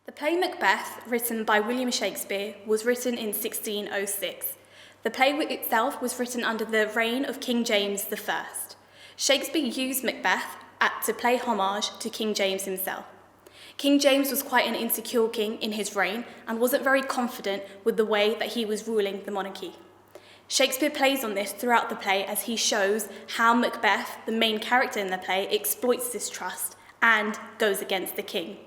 The play Macbeth, written by William Shakespeare, was written in 1606. The play itself was written under the reign of King James I. Shakespeare used Macbeth to pay homage to King James himself. King James was quite an insecure king in his reign and wasn't very confident with the way that he was ruling the monarchy. Shakespeare plays on this throughout the play as he shows how Macbeth, the main character in the play, exploits this trust and goes against the king.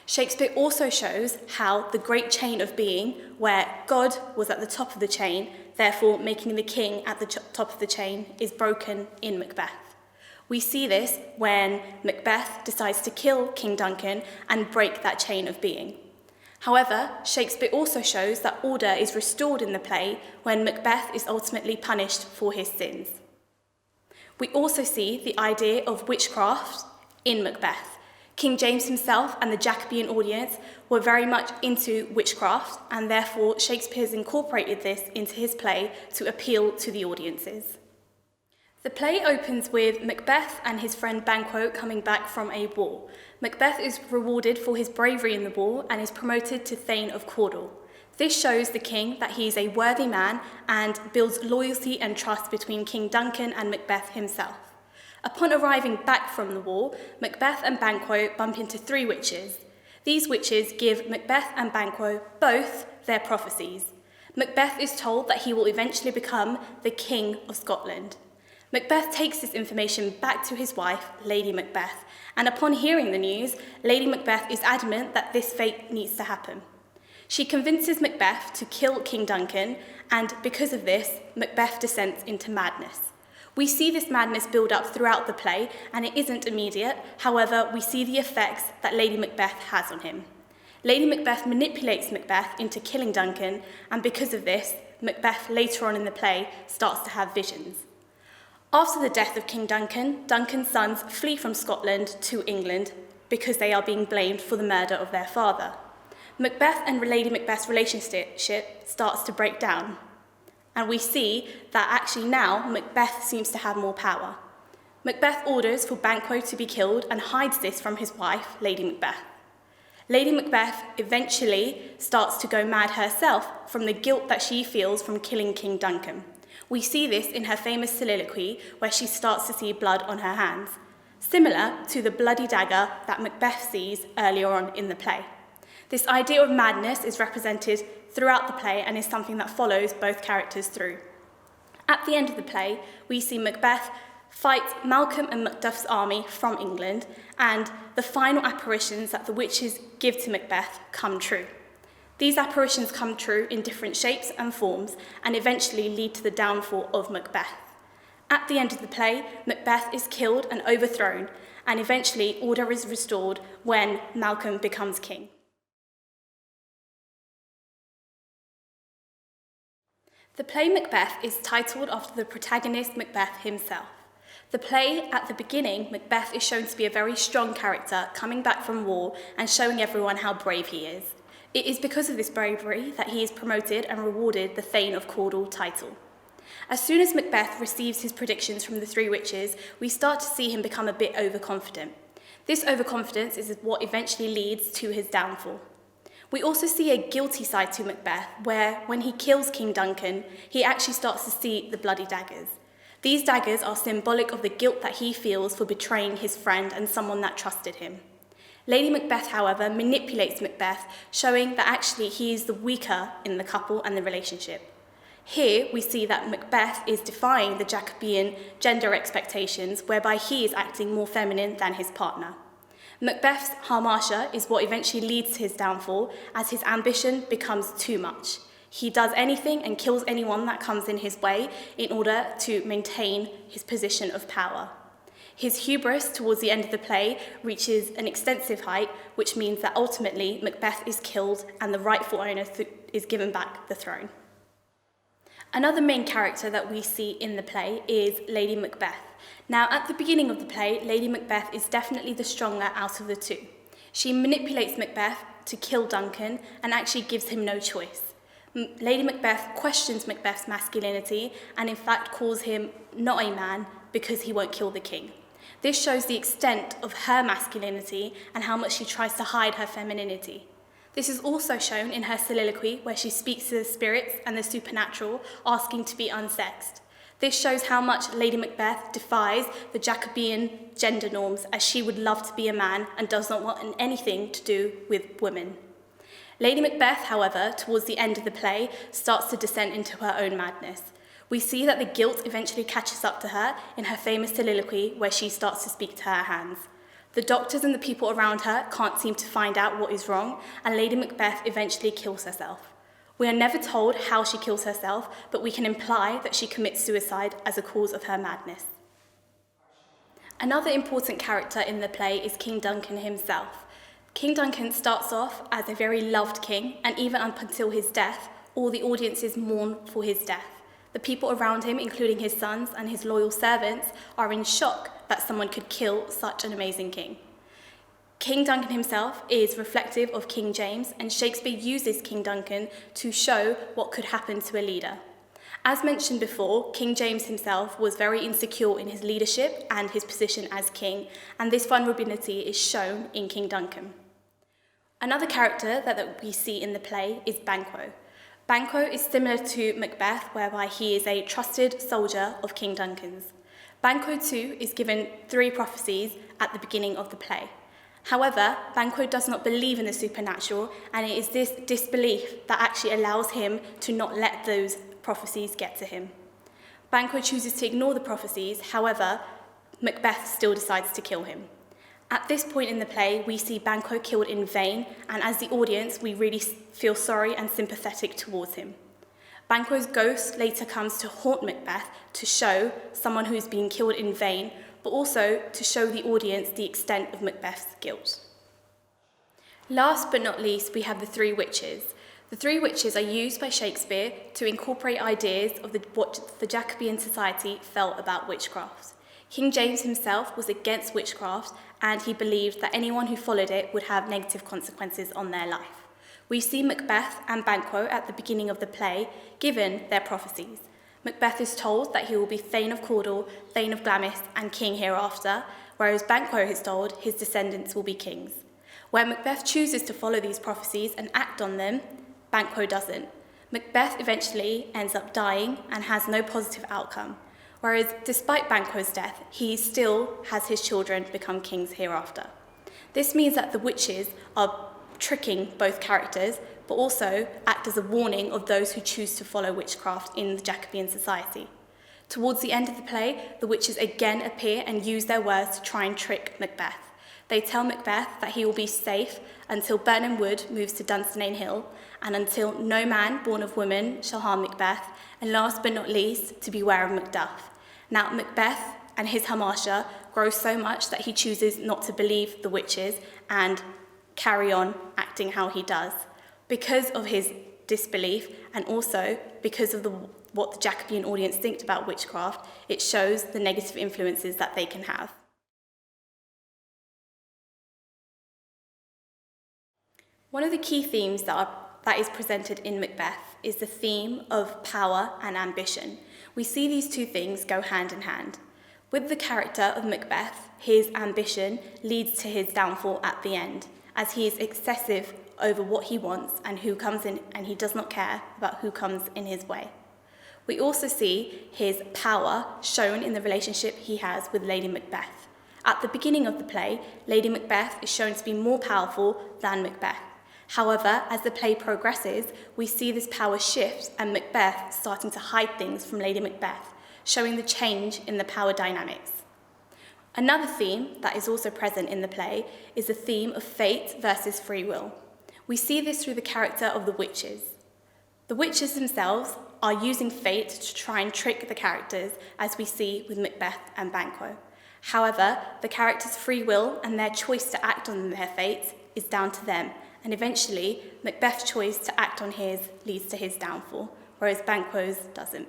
Shakespeare also shows how the great chain of being, where God was at the top of the chain, therefore making the king at the top of the chain, is broken in Macbeth. We see this when Macbeth decides to kill King Duncan and break that chain of being. However, Shakespeare also shows that order is restored in the play when Macbeth is ultimately punished for his sins. We also see the idea of witchcraft in Macbeth. King James himself and the Jacobean audience were very much into witchcraft, and therefore Shakespeare has incorporated this into his play to appeal to the audiences. The play opens with Macbeth and his friend Banquo coming back from a war. Macbeth is rewarded for his bravery in the war and is promoted to Thane of Cawdor. This shows the king that he is a worthy man and builds loyalty and trust between King Duncan and Macbeth himself. Upon arriving back from the war, Macbeth and Banquo bump into three witches. These witches give Macbeth and Banquo both their prophecies. Macbeth is told that he will eventually become the King of Scotland. Macbeth takes this information back to his wife, Lady Macbeth, and upon hearing the news, Lady Macbeth is adamant that this fate needs to happen. She convinces Macbeth to kill King Duncan, and because of this, Macbeth descends into madness. We see this madness build up throughout the play, and it isn't immediate. However, we see the effects that Lady Macbeth has on him. Lady Macbeth manipulates Macbeth into killing Duncan, and because of this, Macbeth later on in the play starts to have visions. After the death of King Duncan, Duncan's sons flee from Scotland to England because they are being blamed for the murder of their father. Macbeth and Lady Macbeth's relationship starts to break down. And we see that actually now Macbeth seems to have more power. Macbeth orders for Banquo to be killed and hides this from his wife, Lady Macbeth. Lady Macbeth eventually starts to go mad herself from the guilt that she feels from killing King Duncan. We see this in her famous soliloquy where she starts to see blood on her hands, similar to the bloody dagger that Macbeth sees earlier on in the play. This idea of madness is represented throughout the play and is something that follows both characters through. At the end of the play, we see Macbeth fight Malcolm and Macduff's army from England, and the final apparitions that the witches give to Macbeth come true. These apparitions come true in different shapes and forms and eventually lead to the downfall of Macbeth. At the end of the play, Macbeth is killed and overthrown, and eventually order is restored when Malcolm becomes king. The play Macbeth is titled after the protagonist Macbeth himself. The play, at the beginning, Macbeth is shown to be a very strong character coming back from war and showing everyone how brave he is. It is because of this bravery that he is promoted and rewarded the Thane of Cawdor title. As soon as Macbeth receives his predictions from the three witches, we start to see him become a bit overconfident. This overconfidence is what eventually leads to his downfall. We also see a guilty side to Macbeth, where when he kills King Duncan, he actually starts to see the bloody daggers. These daggers are symbolic of the guilt that he feels for betraying his friend and someone that trusted him. Lady Macbeth, however, manipulates Macbeth, showing that actually he is the weaker in the couple and the relationship. Here we see that Macbeth is defying the Jacobean gender expectations, whereby he is acting more feminine than his partner. Macbeth's hamartia is what eventually leads to his downfall, as his ambition becomes too much. He does anything and kills anyone that comes in his way in order to maintain his position of power. His hubris towards the end of the play reaches an extensive height, which means that ultimately Macbeth is killed and the rightful owner is given back the throne. Another main character that we see in the play is Lady Macbeth. Now, at the beginning of the play, Lady Macbeth is definitely the stronger out of the two. She manipulates Macbeth to kill Duncan and actually gives him no choice. Lady Macbeth questions Macbeth's masculinity and in fact calls him not a man because he won't kill the king. This shows the extent of her masculinity and how much she tries to hide her femininity. This is also shown in her soliloquy, where she speaks to the spirits and the supernatural, asking to be unsexed. This shows how much Lady Macbeth defies the Jacobean gender norms, as she would love to be a man and does not want anything to do with women. Lady Macbeth, however, towards the end of the play, starts to descend into her own madness. We see that the guilt eventually catches up to her in her famous soliloquy, where she starts to speak to her hands. The doctors and the people around her can't seem to find out what is wrong, and Lady Macbeth eventually kills herself. We are never told how she kills herself, but we can imply that she commits suicide as a cause of her madness. Another important character in the play is King Duncan himself. King Duncan starts off as a very loved king, and even up until his death, all the audiences mourn for his death. The people around him, including his sons and his loyal servants, are in shock that someone could kill such an amazing king. King Duncan himself is reflective of King James, and Shakespeare uses King Duncan to show what could happen to a leader. As mentioned before, King James himself was very insecure in his leadership and his position as king, and this vulnerability is shown in King Duncan. Another character that we see in the play is Banquo. Banquo is similar to Macbeth, whereby he is a trusted soldier of King Duncan's. Banquo too is given 3 prophecies at the beginning of the play. However, Banquo does not believe in the supernatural, and it is this disbelief that actually allows him to not let those prophecies get to him. Banquo chooses to ignore the prophecies, however, Macbeth still decides to kill him. At this point in the play, we see Banquo killed in vain, and as the audience, we really feel sorry and sympathetic towards him. Banquo's ghost later comes to haunt Macbeth to show someone who's been killed in vain, but also to show the audience the extent of Macbeth's guilt. Last but not least, we have the 3 witches. The 3 witches are used by Shakespeare to incorporate ideas of what the Jacobean society felt about witchcraft. King James himself was against witchcraft, and he believed that anyone who followed it would have negative consequences on their life. We see Macbeth and Banquo at the beginning of the play given their prophecies. Macbeth is told that he will be Thane of Cawdor, Thane of Glamis, and king hereafter, whereas Banquo is told his descendants will be kings. Where Macbeth chooses to follow these prophecies and act on them, Banquo doesn't. Macbeth eventually ends up dying and has no positive outcome, whereas despite Banquo's death, he still has his children become kings hereafter. This means that the witches are tricking both characters, but also act as a warning of those who choose to follow witchcraft in the Jacobean society. Towards the end of the play, the witches again appear and use their words to try and trick Macbeth. They tell Macbeth that he will be safe until Birnam Wood moves to Dunsinane Hill, and until no man born of woman shall harm Macbeth, and last but not least, to beware of Macduff. Now, Macbeth and his hamasha grow so much that he chooses not to believe the witches and carry on acting how he does. Because of his disbelief, and also because of what the Jacobean audience think about witchcraft, it shows the negative influences that they can have. One of the key themes that is presented in Macbeth is the theme of power and ambition. We see these 2 things go hand in hand. With the character of Macbeth, his ambition leads to his downfall at the end, as he is excessive over what he wants and who comes in, and he does not care about who comes in his way. We also see his power shown in the relationship he has with Lady Macbeth. At the beginning of the play, Lady Macbeth is shown to be more powerful than Macbeth. However, as the play progresses, we see this power shift and Macbeth starting to hide things from Lady Macbeth, showing the change in the power dynamics. Another theme that is also present in the play is the theme of fate versus free will. We see this through the character of the witches. The witches themselves are using fate to try and trick the characters, as we see with Macbeth and Banquo. However, the characters' free will and their choice to act on their fate is down to them, and eventually Macbeth's choice to act on his leads to his downfall, whereas Banquo's doesn't.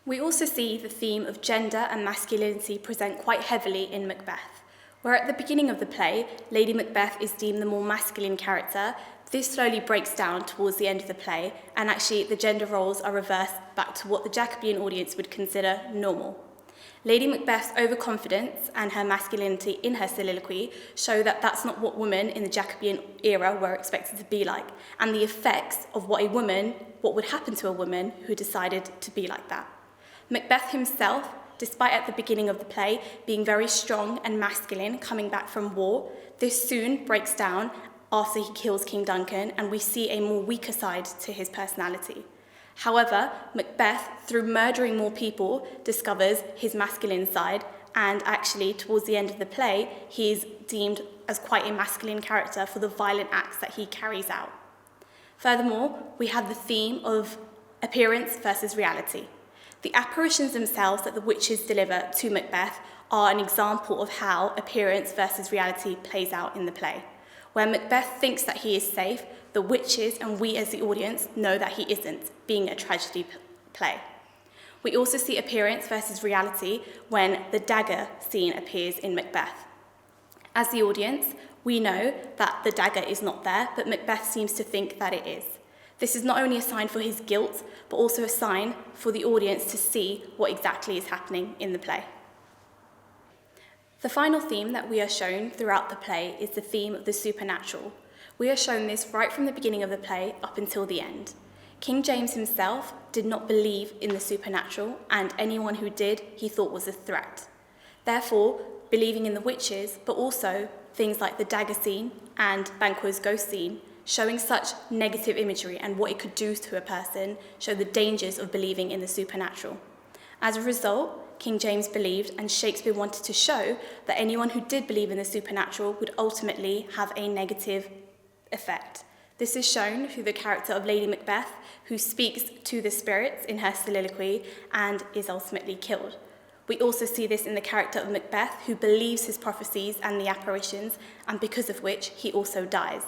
We also see the theme of gender and masculinity present quite heavily in Macbeth. Where at the beginning of the play, Lady Macbeth is deemed the more masculine character, this slowly breaks down towards the end of the play, and actually the gender roles are reversed back to what the Jacobean audience would consider normal. Lady Macbeth's overconfidence and her masculinity in her soliloquy show that that's not what women in the Jacobean era were expected to be like, and the effects of what would happen to a woman who decided to be like that. Macbeth himself, despite at the beginning of the play being very strong and masculine coming back from war, this soon breaks down after he kills King Duncan, and we see a more weaker side to his personality. However, Macbeth, through murdering more people, discovers his masculine side, and actually, towards the end of the play, he is deemed as quite a masculine character for the violent acts that he carries out. Furthermore, we have the theme of appearance versus reality. The apparitions themselves that the witches deliver to Macbeth are an example of how appearance versus reality plays out in the play. Where Macbeth thinks that he is safe, the witches and we as the audience know that he isn't, being a tragedy play. We also see appearance versus reality when the dagger scene appears in Macbeth. As the audience, we know that the dagger is not there, but Macbeth seems to think that it is. This is not only a sign for his guilt, but also a sign for the audience to see what exactly is happening in the play. The final theme that we are shown throughout the play is the theme of the supernatural. We are shown this right from the beginning of the play up until the end. King James himself did not believe in the supernatural, and anyone who did, he thought was a threat. Therefore, believing in the witches, but also things like the dagger scene and Banquo's ghost scene, showing such negative imagery and what it could do to a person, show the dangers of believing in the supernatural. As a result, King James believed, and Shakespeare wanted to show, that anyone who did believe in the supernatural would ultimately have a negative effect. This is shown through the character of Lady Macbeth, who speaks to the spirits in her soliloquy and is ultimately killed. We also see this in the character of Macbeth, who believes his prophecies and the apparitions, and because of which he also dies,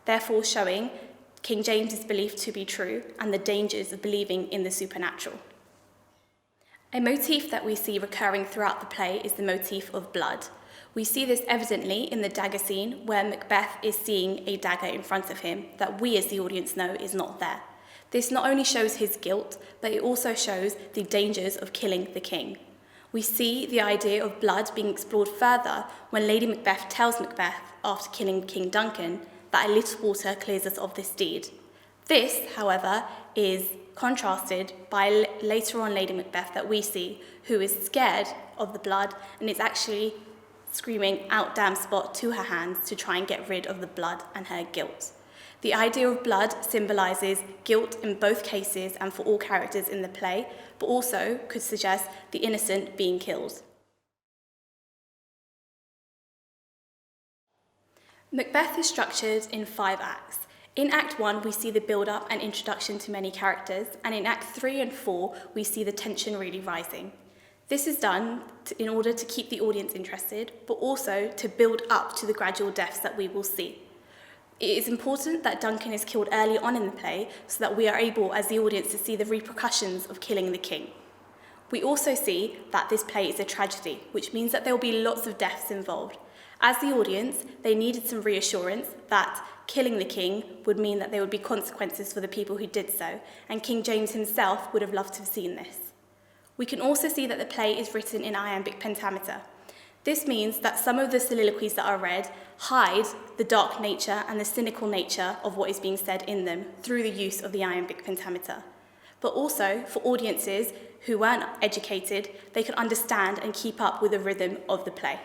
therefore showing King James's belief to be true and the dangers of believing in the supernatural. A motif that we see recurring throughout the play is the motif of blood. We see this evidently in the dagger scene, where Macbeth is seeing a dagger in front of him that we as the audience know is not there. This not only shows his guilt, but it also shows the dangers of killing the king. We see the idea of blood being explored further when Lady Macbeth tells Macbeth, after killing King Duncan, that a little water clears us of this deed. This, however, is contrasted by later on Lady Macbeth that we see, who is scared of the blood and is actually screaming "out damn spot" to her hands to try and get rid of the blood and her guilt. The idea of blood symbolises guilt in both cases and for all characters in the play, but also could suggest the innocent being killed. Macbeth is structured in 5 acts. In Act 1, we see the build-up and introduction to many characters, and in Act 3 and 4, we see the tension really rising. This is done in order to keep the audience interested, but also to build up to the gradual deaths that we will see. It is important that Duncan is killed early on in the play so that we are able, as the audience, to see the repercussions of killing the king. We also see that this play is a tragedy, which means that there will be lots of deaths involved. As the audience, they needed some reassurance that killing the king would mean that there would be consequences for the people who did so, and King James himself would have loved to have seen this. We can also see that the play is written in iambic pentameter. This means that some of the soliloquies that are read hide the dark nature and the cynical nature of what is being said in them through the use of the iambic pentameter. But also, for audiences who weren't educated, they could understand and keep up with the rhythm of the play.